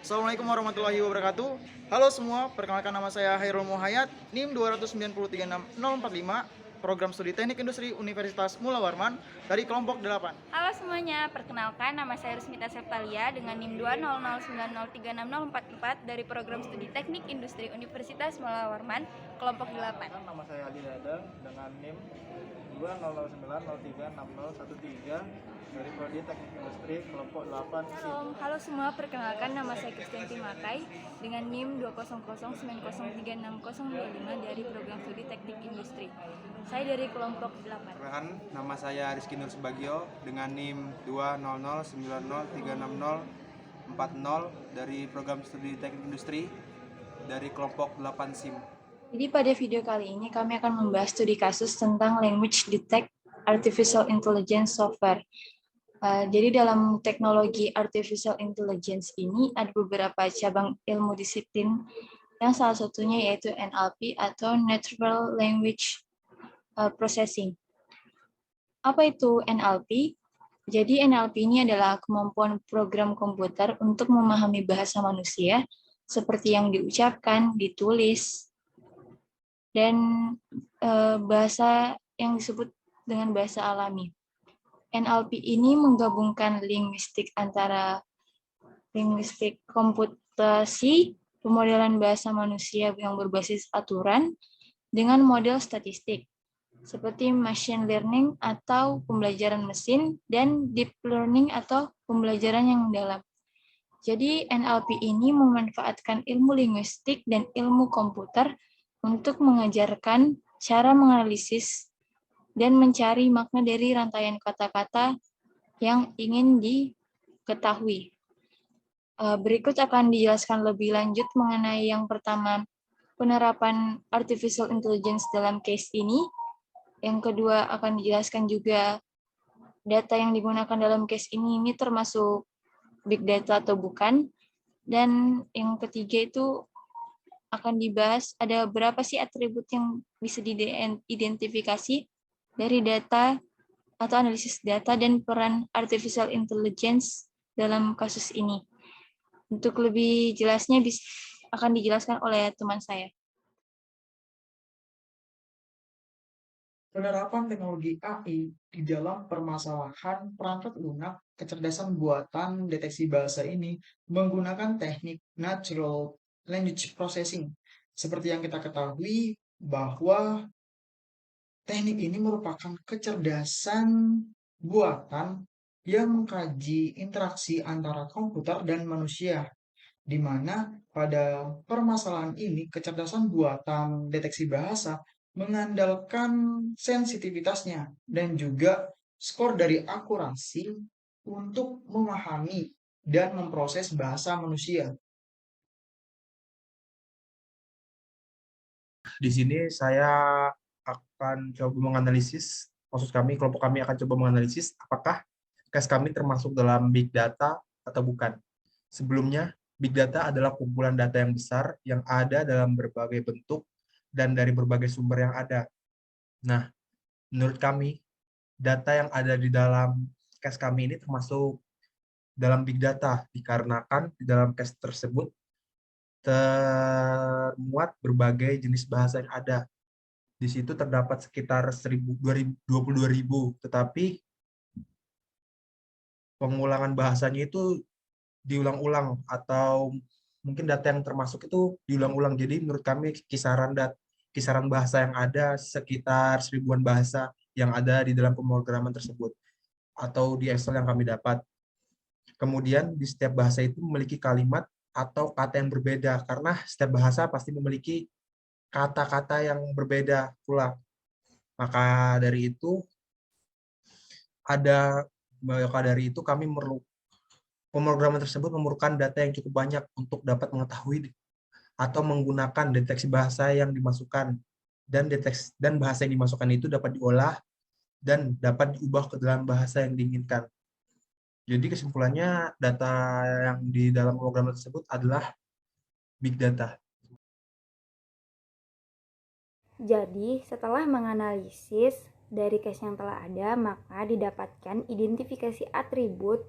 Assalamualaikum warahmatullahi wabarakatuh. Halo semua, perkenalkan nama saya Hairul Muhayyad, NIM 2936045, Program Studi Teknik Industri Universitas Mula Warman dari kelompok 8. Halo semuanya, perkenalkan nama saya Rusmita Septalia dengan NIM 20090366044 dari Program Studi Teknik Industri Universitas Mula Warman, kelompok 8. Nama saya Adi Dadang dengan NIM 20090366013 dari Prodi Teknik Industri kelompok 8. Halo semua, perkenalkan nama saya Kristianti Makai dengan NIM 20090366025 dari Program Studi Teknik Industri. Saya dari kelompok 8. Perkenalkan, nama saya Rizky Nur Subagio dengan NIM 20090366040 dari Program Studi Teknik Industri dari kelompok 8 SIM. Jadi pada video kali ini kami akan membahas studi kasus tentang Language Detect Artificial Intelligence Software. Jadi dalam teknologi Artificial Intelligence ini ada beberapa cabang ilmu disiplin yang salah satunya yaitu NLP atau Natural Language Processing. Apa itu NLP? Jadi NLP ini adalah kemampuan program komputer untuk memahami bahasa manusia seperti yang diucapkan, ditulis, dan bahasa yang disebut dengan bahasa alami. NLP ini menggabungkan linguistik antara linguistik komputasi, pemodelan bahasa manusia yang berbasis aturan, dengan model statistik, seperti machine learning atau pembelajaran mesin, dan deep learning atau pembelajaran yang mendalam. Jadi NLP ini memanfaatkan ilmu linguistik dan ilmu komputer untuk mengajarkan cara menganalisis dan mencari makna dari rantaian kata-kata yang ingin diketahui. Berikut akan dijelaskan lebih lanjut mengenai yang pertama, penerapan artificial intelligence dalam case ini. Yang kedua akan dijelaskan juga data yang digunakan dalam case ini termasuk big data atau bukan. Dan yang ketiga itu akan dibahas ada berapa sih atribut yang bisa diidentifikasi dari data atau analisis data dan peran artificial intelligence dalam kasus ini. Untuk lebih jelasnya akan dijelaskan oleh teman saya. Penerapan teknologi AI di dalam permasalahan perangkat lunak kecerdasan buatan deteksi bahasa ini menggunakan teknik Natural Language Processing. Seperti yang kita ketahui bahwa teknik ini merupakan kecerdasan buatan yang mengkaji interaksi antara komputer dan manusia, di mana pada permasalahan ini kecerdasan buatan deteksi bahasa mengandalkan sensitivitasnya dan juga skor dari akurasi untuk memahami dan memproses bahasa manusia. Di sini saya akan coba menganalisis, kelompok kami akan coba menganalisis apakah case kami termasuk dalam big data atau bukan. Sebelumnya, big data adalah kumpulan data yang besar yang ada dalam berbagai bentuk dan dari berbagai sumber yang ada. Nah, menurut kami, data yang ada di dalam case kami ini termasuk dalam big data, dikarenakan di dalam case tersebut termuat berbagai jenis bahasa yang ada. Di situ terdapat sekitar 22.000, tetapi pengulangan bahasanya itu diulang-ulang atau mungkin data yang termasuk itu diulang-ulang. Jadi menurut kami kisaran bahasa yang ada sekitar 1.000-an bahasa yang ada di dalam pemrograman tersebut atau di Excel yang kami dapat. Kemudian di setiap bahasa itu memiliki kalimat atau kata yang berbeda karena setiap bahasa pasti memiliki kata-kata yang berbeda pula. Maka dari itu kami pemrograman tersebut memerlukan data yang cukup banyak untuk dapat mengetahui atau menggunakan deteksi bahasa yang dimasukkan dan bahasa yang dimasukkan itu dapat diolah dan dapat diubah ke dalam bahasa yang diinginkan. Jadi kesimpulannya data yang di dalam program tersebut adalah big data. Jadi, setelah menganalisis dari case yang telah ada, maka didapatkan identifikasi atribut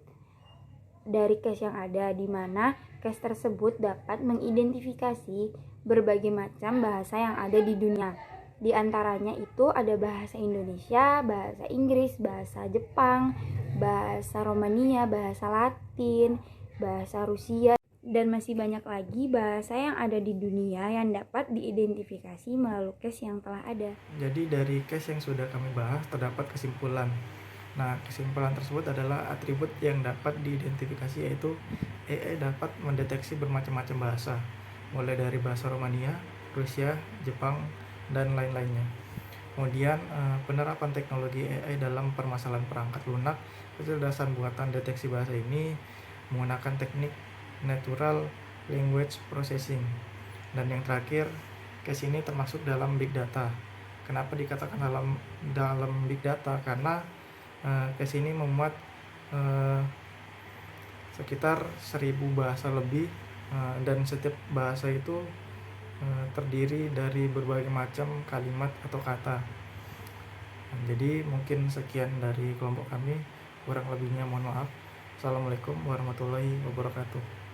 dari case yang ada, di mana case tersebut dapat mengidentifikasi berbagai macam bahasa yang ada di dunia. Di antaranya itu ada bahasa Indonesia, bahasa Inggris, bahasa Jepang, bahasa Romania, bahasa Latin, bahasa Rusia, dan masih banyak lagi bahasa yang ada di dunia yang dapat diidentifikasi melalui case yang telah ada. Jadi dari case yang sudah kami bahas terdapat kesimpulan. Nah, kesimpulan tersebut adalah atribut yang dapat diidentifikasi, yaitu AI dapat mendeteksi bermacam-macam bahasa, mulai dari bahasa Romania, Rusia, Jepang, dan lain-lainnya. Kemudian penerapan teknologi AI dalam permasalahan perangkat lunak kecerdasan buatan deteksi bahasa ini menggunakan teknik natural language processing. Dan yang terakhir, case ini termasuk dalam big data. Kenapa dikatakan dalam big data? Karena case ini memuat sekitar 1000 bahasa lebih, dan setiap bahasa itu terdiri dari berbagai macam kalimat atau kata. Jadi mungkin sekian dari kelompok kami, kurang lebihnya mohon maaf. Assalamualaikum warahmatullahi wabarakatuh.